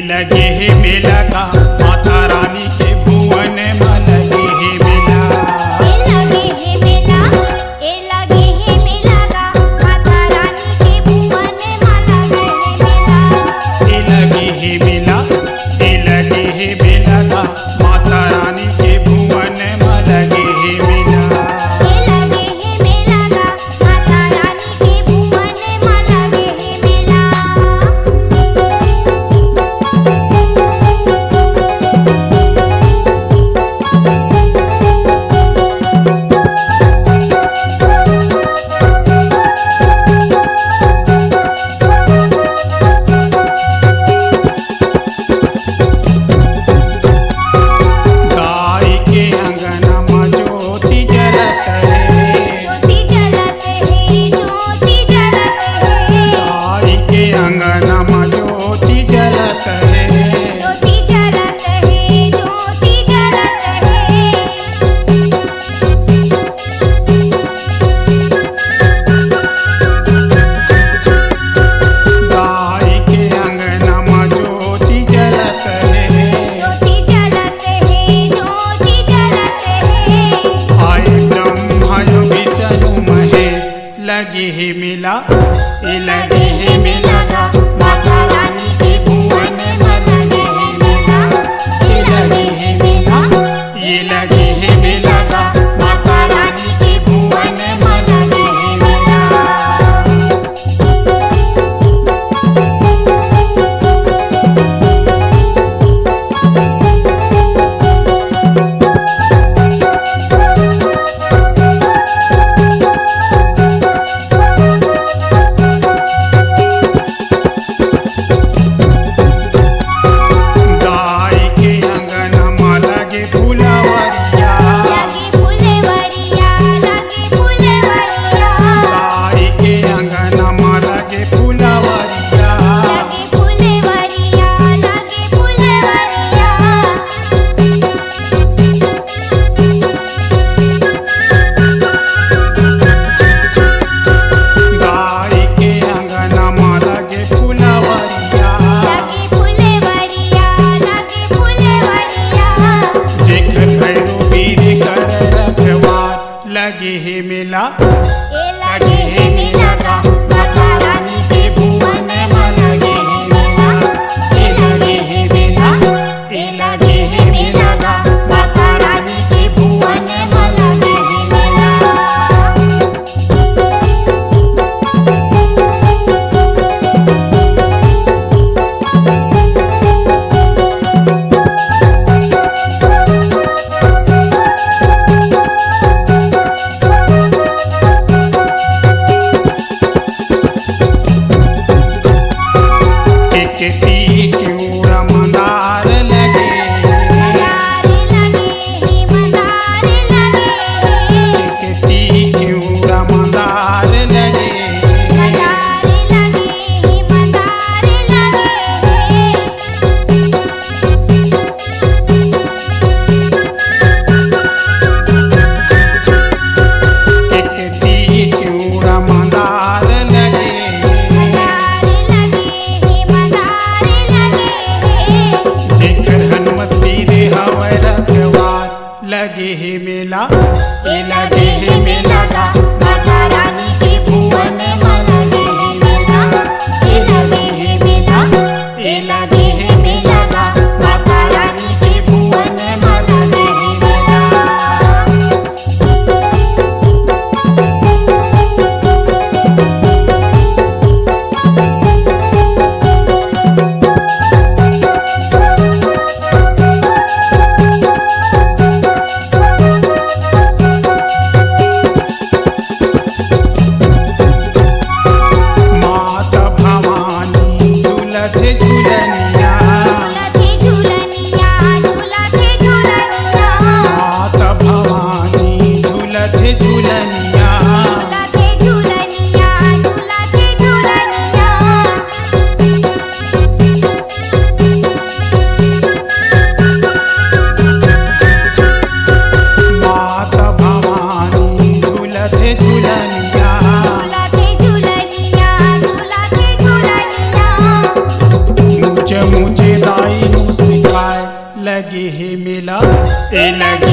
लगे है मेला का माता रानी के भुवन में लगे है मेला। ए लगे है मेला, ए लगे है मेला का माता रानी के भुवन में लगे है मेला। ए लगे है मेला, ए लगे है मेला का माता रानी के भुवन में लगे है मेला। ए लगे है मेला का माता रानी के भुवन में लगे है मेला। गाय के अंगना में ज्योति जलत है, ज्योति जलत है, ज्योति जलत है। गाय के अंगना में ज्योति जलत है। ज्योति जलत है, ज्योति जलत है। गाय के अंगना में ज्योति जलत है। ज्योति जलत है, ज्योति जलत है। आए ब्रह्मा यो विष्णु महेश लगे है मेला। ए लगे है मेला का माता रानी के भुवन में लगे है मेला। ए लगे है मेला, ये लगे है मेला का माता रानी के भुवन में लगे है मेला। लगे